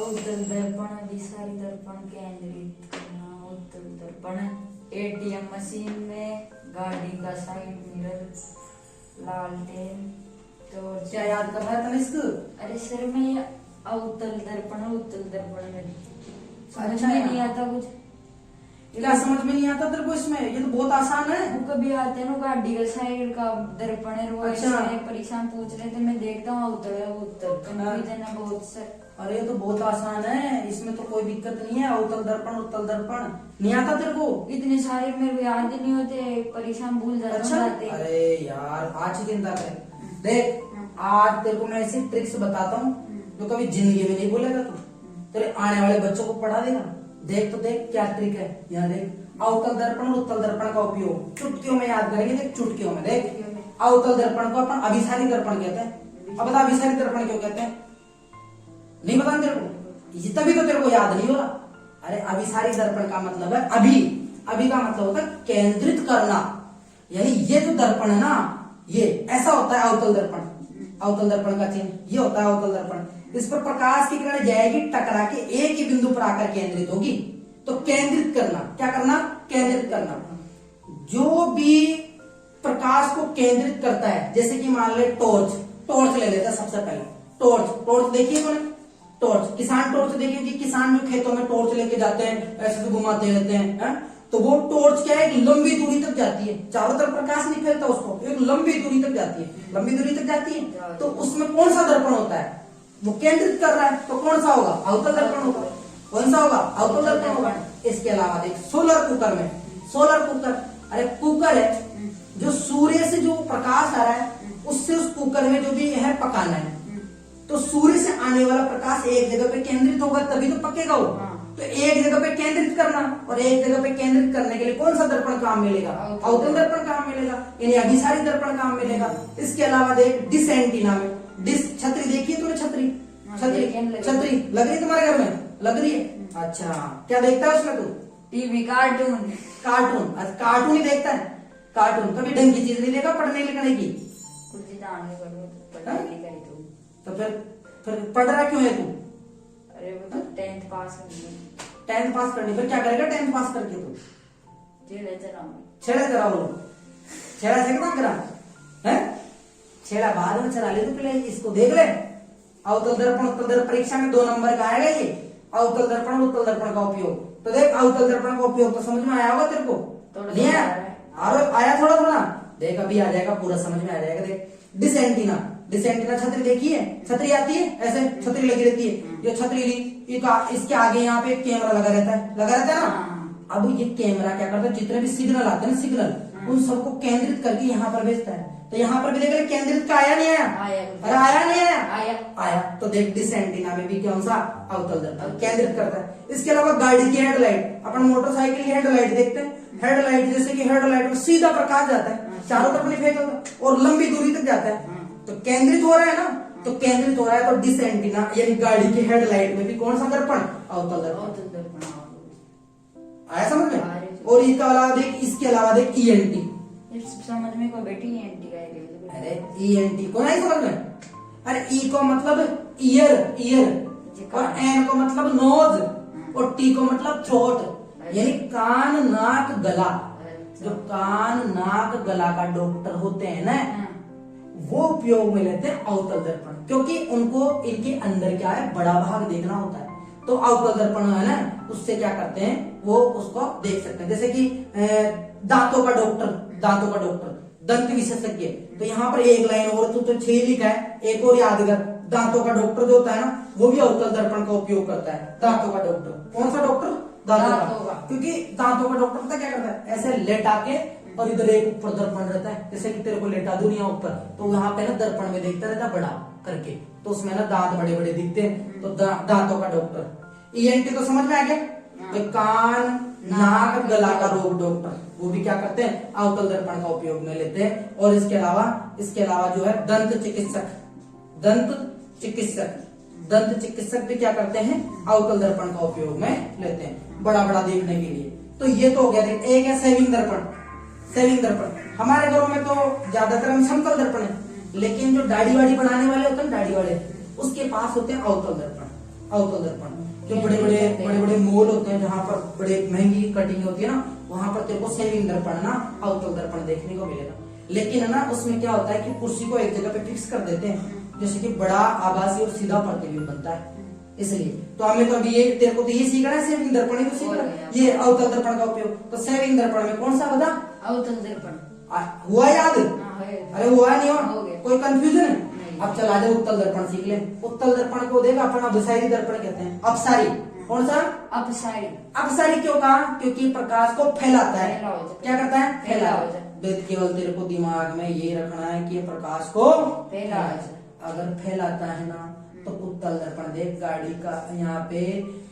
अवतल दर्पण, अभिसारी दर्पण केंद्रित करना, अवतल दर्पण, एटीएम मशीन में, गाड़ी का साइड मिरर, लालटेन। तो क्या याद कर रहा था ना इसको? अरे सर मैं अवतल दर्पण में समझ अच्छा में नहीं आता कुछ। क्या समझ में नहीं आता तेरे को इसमें? ये तो बहुत आसान है। वो कभी आते हैं ना गाड़ी का साइड का दर्पण है, वो अच्छा। इसमें परेशान पूछ रहे थे, मैं देखता हूँ अवतल है उत्तर कंफ्यूजन है बहुत सर। अरे ये तो बहुत आसान है, इसमें तो कोई दिक्कत नहीं है। अवतल दर्पण उत्तल दर्पण नहीं आता तेरे को? इतने सारे मेरे को याद ही नहीं होते, परेशान भूल जाता अच्छा। जाते। अरे यार आज ही चिंता कर। देख आज तेरे को मैं ऐसी ट्रिक्स बताता हूँ जो कभी जिंदगी में नहीं बोलेगा तू, तेरे आने वाले बच्चों को पढ़ा देगा। देख तो देख क्या ट्रिक है। यहाँ देख अवतल दर्पण और उत्तल दर्पण का उपयोग चुटकियों में याद करेंगे। देख चुटकियों में देख, अवतल दर्पण को अपन अभिसारी दर्पण कहते हैं। अब बता अभिसारी दर्पण क्यों कहते हैं? नहीं पता तेरे को? तभी तो तेरे को याद नहीं हो रहा। अरे अभिसारी दर्पण का मतलब है अभी का मतलब होता है केंद्रित करना। यानी ये जो दर्पण है ना, ये ऐसा होता है अवतल दर्पण। अवतल दर्पण का चिन्ह ये होता है अवतल दर्पण। इस पर प्रकाश की किरण जाएगी, टकरा के एक ही बिंदु पर आकर केंद्रित होगी। तो केंद्रित करना, क्या करना? केंद्रित करना। जो भी प्रकाश को केंद्रित करता है, जैसे कि मान ले टॉर्च ले लेते हैं सबसे पहले। टॉर्च देखिए तूने? टॉर्च, किसान टॉर्च देखिए कि किसान जो खेतों में टॉर्च लेके जाते हैं, ऐसे तो घुमाते रहते हैं। तो वो टॉर्च क्या है, एक लंबी दूरी तक जाती है, चारों तरफ प्रकाश नहीं फैलता उसको, एक लंबी दूरी तक जाती है। लंबी दूरी तक जाती है तो उसमें कौन सा दर्पण होता है? वो केंद्रित कर रहा है, तो कौन सा होगा? अवतल दर्पण होगा। कौन सा होगा? अवतल दर्पण होगा। इसके अलावा देख सोलर कुकर में, सोलर कुकर, अरे कुकर है जो सूर्य से जो प्रकाश आ रहा है उससे उस कुकर में जो भी है पकाना है। तो सूर्य से आने वाला प्रकाश एक जगह पे केंद्रित होगा तभी तो पकेगा वो। तो एक जगह पे केंद्रित करना, और एक जगह पे केंद्रित करने के लिए कौन सा दर्पण काम मिलेगा? अवतल दर्पण काम मिलेगा, यानी अभिसारी दर्पण काम मिलेगा। इसके अलावा देख डिश एंटीना में, डिश छतरी देखी है तूने? छतरी लग रही है तुम्हारे घर में? लग रही है। अच्छा क्या देखता है उसमें तू? TV, cartoon. कार्टून ही देखता है? कार्टून कभी ढंग की चीज नहीं देखा पढ़ने लिखने की? तो फिर पढ़ रहा क्यों है तू? अरे वो तो 10th पास करनी, फिर क्या करेगा 10th पास करके तू? छेड़ा चला बोलो, छेड़ा सेकना करा है? छेड़ा बाद में चला ले, तो पहले इसको देख ले। अवतल दर्पण उत्तल दर्पण परीक्षा में 2 नंबर का आएगा ये, अवतल दर्पण उत्तल दर्पण का उपयोग। तो देख अवतल दर्पण का उपयोग तो समझ में आया होगा तेरे को? नहीं आया थोड़ा थोड़ा? देख अभी आ जाएगा, पूरा समझ में आ जाएगा। देख डिश एंटीना छतरी देखी है? छतरी आती है ऐसे, छतरी लगी रहती है। ये छतरी इसके आगे यहाँ पे कैमरा लगा रहता है ना। अब ये कैमरा क्या करता है, जितने भी सिग्नल आते हैं ना, सिग्नल उन सबको केंद्रित करके यहाँ पर भेजता है। तो यहाँ पर भी देख रहे केंद्रित का आया नहीं आया? अरे आया नहीं आया? तो देख डिश एंटीना में भी कौन सा? अवतल दर्पण केंद्रित करता है। इसके अलावा गाड़ी की हेडलाइट, अपन मोटरसाइकिल की हेडलाइट देखते हैं। हेडलाइट जैसे कि हेडलाइट में सीधा प्रकाश जाता है, चारों तरफ नहीं फेंकता और लंबी दूरी तक जाता है। तो केंद्रित हो रहा है ना, तो केंद्रित हो रहा है तो डिश एंटीना यानी गाड़ी की हेडलाइट में भी कौन सा दर्पण? अवतल दर्पण। आया समझ में? और इसके अलावा देख ईएनटी। समझ में को बेटी एंटी का है। अरे ईएनटी को नहीं समझ में? अरे ई को मतलब ईयर, और एन को मतलब नोज, और टी को मतलब थ्रोट, यानी कान नाक गला। जो कान नाक गला का डॉक्टर होते हैं ना, वो उपयोग में लेते हैं अवतल दर्पण, क्योंकि उनको इनके अंदर क्या है, बड़ा भाग देखना होता है। तो अवतल दर्पण है ना, उससे क्या करते हैं, वो उसको देख सकते हैं। जैसे कि दांतों का डॉक्टर, दंत विशेषज्ञ। तो यहाँ पर एक लाइन और तो 6 लिखा है, एक और याद कर। दांतों का डॉक्टर जो होता है ना, वो भी अवतल दर्पण का उपयोग करता है। दांतों का डॉक्टर, कौन सा डॉक्टर? दांतों का। क्योंकि दांतों का डॉक्टर पता क्या करता है, ऐसे लेटा के और इधर एक ऊपर दर्पण रहता है, जैसे कि तेरे को लेटा दूं यहाँ ऊपर, तो यहाँ पे ना दर्पण में देखता रहता बड़ा करके, तो उसमें ना दांत बड़े बड़े दिखते हैं। तो दांतों का डॉक्टर। ईएनटी तो समझ में आ गया? तो कान नाक गला का रोग डॉक्टर, वो भी क्या करते हैं, अवतल दर्पण का उपयोग में लेते हैं। और इसके अलावा जो है दंत चिकित्सक भी क्या करते हैं, अवतल दर्पण का उपयोग में लेते हैं, बड़ा बड़ा देखने के लिए। तो ये तो हो गया। एक है सेविंग दर्पण। हमारे घरों में तो ज्यादातर हम समतल दर्पण है, लेकिन जो दाढ़ी वाड़ी बनाने वाले होते हैं, दाढ़ी वाले, उसके पास होते हैं अवतल दर्पण। अवतल दर्पण। जो बड़े बड़े मॉल होते हैं जहाँ पर बड़े महंगी कटिंग होती है ना, वहां पर तेरे को सेविंग दर्पण ना अवतल दर्पण देखने को मिलेगा। लेकिन है ना उसमें क्या होता है कि कुर्सी को एक जगह पे फिक्स कर देते हैं, जैसे कि बड़ा आभासी और सीधा प्रतिबिंब बनता है। इसलिए तो हमें तो अभी ये तेरे को तो ये सीखना है, सेविंग दर्पण ही तो सीखना है, ये अवतल दर्पण का उपयोग। तो सेविंग दर्पण में कौन सा बता? अवतल दर्पण। हुआ याद? अरे हुआ नहीं हुआ? हो गया। कोई कंफ्यूजन है? अब चला जाए उत्तल दर्पण सीख ले। उत्तल दर्पण को देख अपन अपसारी दर्पण कहते हैं। अपसारी कौन सा? अपसारी। अपसारी क्यों कहा? क्योंकि प्रकाश को फैलाता है। फैला हो जाता है। क्या करता है? फैला हो जाता है। केवल तेरे को दिमाग में ये रखना है कि प्रकाश को फैला हो जाता है। अगर फैलाता है ना तो उत्तल दर्पण देख गाड़ी का यहाँ पे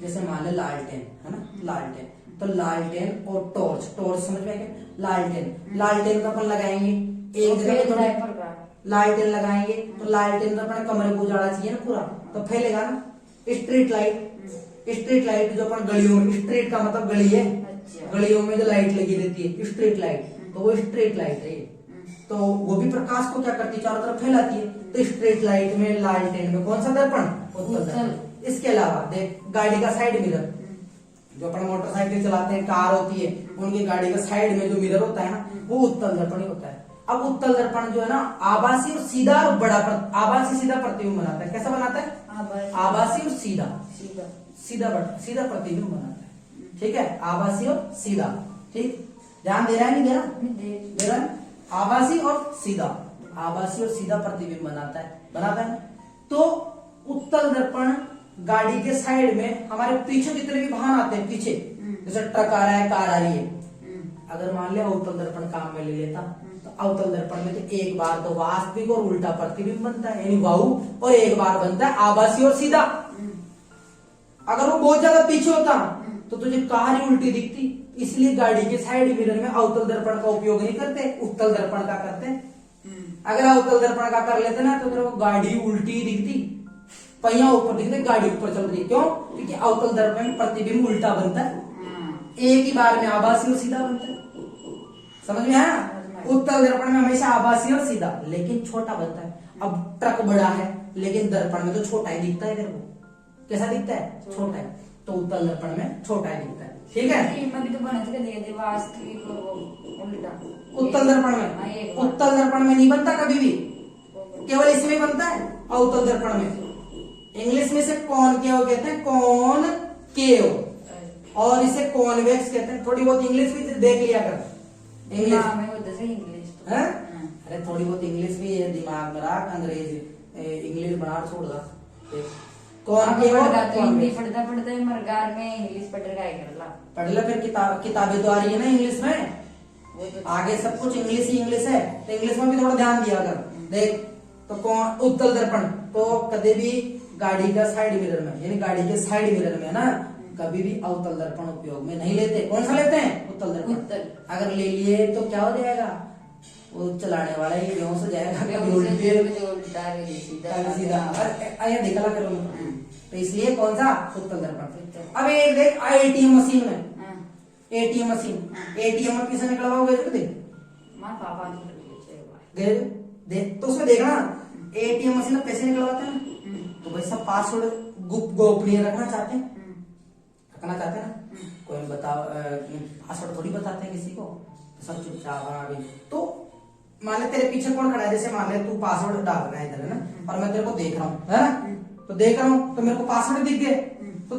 जैसे मान ले लालटेन है ना, लालटेन तो लालटेन और टॉर्च, टॉर्च समझ में क्या? लालटेन का अपन लगाएंगे एक जगह पे, तो लालटेन लगाएंगे तो लालटेन का अपन कमरे को उजाला चाहिए ना पूरा, तो फैलेगा ना। स्ट्रीट लाइट जो अपन गलियों में, स्ट्रीट का मतलब गली है, गलियों में जो लाइट लगी रहती है स्ट्रीट लाइट, तो वो स्ट्रीट लाइट है ये। तो वो भी प्रकाश को क्या करती है? चारों तरफ फैलाती है। तो स्ट्रीट लाइट में, लालटेन में कौन सा दर्पण? उत्तल दर्पण। इसके अलावा देख गाड़ी का साइड मिरर, जो अपन मोटरसाइकिल चलाते हैं, कार होती है, उनकी गाड़ी का साइड में जो मिरर होता है ना, वो उत्तल दर्पण ही होता है। अब उत्तल दर्पण जो है ना आभासी और सीधा और बड़ा आभासी सीधा प्रतिबिंब बनाता है। कैसा बनाता है? आभासी और सीधा प्रतिबिंब बनाता है। ठीक है, आभासी और सीधा। ठीक, ध्यान दे रहा है नहीं दे रहा? आभासी और सीधा प्रतिबिंब बनाता है। तो उत्तल दर्पण गाड़ी के साइड में हमारे पीछे जितने भी वाहन आते हैं, पीछे जैसे ट्रक आ रहा है, कार आ रही है, अगर मान लिया अवतल दर्पण काम में ले लेता तो अवतल दर्पण में तो एक बार तो वास्तविक और उल्टा प्रतिबिंब बनता है यानी वाहु, और एक बार बनता है आभासी और सीधा। अगर वो बहुत ज्यादा पीछे होता तो तुझे कार ही उल्टी दिखती, इसलिए गाड़ी के साइड मिरर में अवतल दर्पण का उपयोग नहीं करते, उत्तल दर्पण का करते। अगर अवतल दर्पण का कर लेते ना तो तेरे को गाड़ी उल्टी दिखती, पहिया ऊपर दिखते, गाड़ी ऊपर चल रही है। क्यों? क्योंकि अवतल दर्पण में प्रतिबिंब उल्टा बनता है, एक ही बार में आभासी और सीधा बनता है। समझ में आया? उत्तल दर्पण में हमेशा आभासी और सीधा, लेकिन छोटा बनता है। अब ट्रक बड़ा है लेकिन दर्पण में तो छोटा ही दिखता है तेरे को। कैसा दिखता है? छोटा है। तो उत्तल दर्पण में छोटा ही दिखता है। ठीक है, उत्तल दर्पण में नहीं बनता कभी भी, केवल इसमें बनता है अवतल दर्पण में। इंग्लिश में से कौन केव कहते हैं, कौन केव, और इसे कॉन्वेक्स कहते हैं। थोड़ी बहुत इंग्लिश भी देख लिया कर, इंग्लिश है? अरे थोड़ी बहुत इंग्लिश भी है, दिमाग में रख, अंग्रेजी इंग्लिश बना छोड़ दा। कौन केव पढ़ ले, फिर किताबें तो आ रही है ना इंग्लिश में, आगे सब कुछ इंग्लिश ही इंग्लिश है, तो इंग्लिश में भी थोड़ा ध्यान दिया कर। देख तो कौन उत्तल दर्पण तो कभी भी गाड़ी का साइड मिरर में, यानी गाड़ी के साइड मिरर में ना कभी भी अवतल दर्पण उपयोग में नहीं लेते। कौन सा लेते हैं? उत्तल दर्पण। अगर ले लिए तो क्या हो जाएगा, वो चलाने वाला ही बेहोश हो जाएगा, सीधा निकला करो। तो इसलिए कौन सा? उत्तल दर्पण। अब एक देख एटीएम मशीन में, एटीएम में किसे निकलवाओगे? देख तो उसमें देखना, एटीएम मशीन में पैसे निकलवाते हैं तो भाई सब पासवर्ड गोपनीय रखना चाहते हैं ना, कोई बताओ पासवर्ड थोड़ी बताते हैं किसी को, सब चुपचाप। तो मान ले तेरे पीछे कौन खड़ा है, जैसे मान ले तू पासवर्ड डाल रहा है इधर है ना, और मैं तेरे को देख रहा हूँ है ना, तो देख रहा हूँ तो मेरे को पासवर्ड दिख गए। तो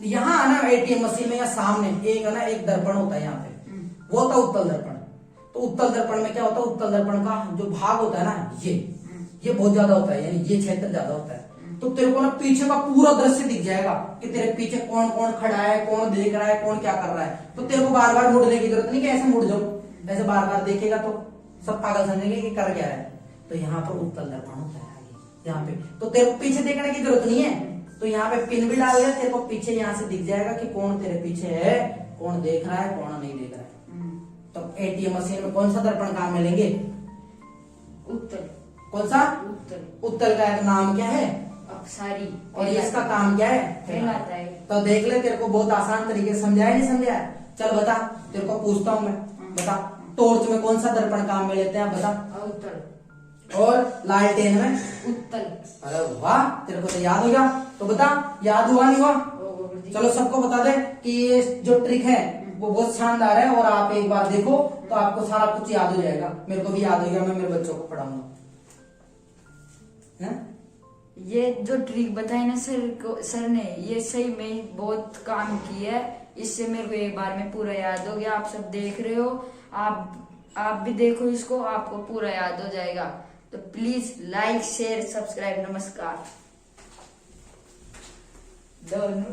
यहाँ आना एटीएम मशीन में या सामने एक है ना, एक दर्पण होता है यहाँ पे, वो होता है उत्तल दर्पण। तो उत्तल दर्पण में क्या होता है, उत्तल दर्पण का जो भाग होता है ना, ये बहुत ज्यादा होता है, यानी ये क्षेत्र ज्यादा होता है। तो तेरे को ना पीछे का पूरा दृश्य दिख जाएगा कि तेरे पीछे कौन कौन खड़ा है, कौन देख रहा है, कौन क्या कर रहा है। तो तेरे को बार बार मुड़ने की जरूरत नहीं कि ऐसे मुड़ जाओ, ऐसे बार बार देखेगा तो सब पागल समझेंगे कि कर क्या रहा है। तो यहाँ पर उत्तल दर्पण होता है आगे यहाँ पे, तो तेरे को पीछे देखने की जरूरत नहीं है। तो यहाँ पे पिन भी डाल दे, तेरे को पीछे यहाँ से दिख जाएगा कि कौन तेरे पीछे है, कौन देख रहा है, कौन नहीं देख रहा है। तो एटीएम मशीन में कौन सा दर्पण काम में लेंगे? उत्तल। कौन सा? उत्तल का एक नाम क्या है? अपसारी। और इसका काम क्या है? फैलाता है। तो देख ले, तेरे को बहुत आसान तरीके से समझाया नहीं समझाया? चल बता, तेरे को पूछता हूँ मैं, बता टॉर्च में कौन सा दर्पण काम में लेते हैं? बता। उत्तल। और लालटेन में? उत्तल। अरे वाह, तेरे को तो याद होगा। तो बता याद हुआ नहीं हुआ? ओ गुरुजी। चलो सबको बता दे कि ये जो ट्रिक है वो बहुत शानदार है, और आप एक बार देखो तो आपको सारा कुछ याद हो जाएगा। मेरे को भी याद हो गया, मैं मेरे बच्चों को पढ़ाऊंगा। ये जो ट्रिक बताई ना सर ने, ये सही में बहुत काम की है। इससे मेरे को एक बार में पूरा याद हो गया। आप सब देख रहे हो, आप भी देखो इसको, आपको पूरा याद हो जाएगा। तो प्लीज लाइक शेयर सब्सक्राइब। नमस्कार दोनों।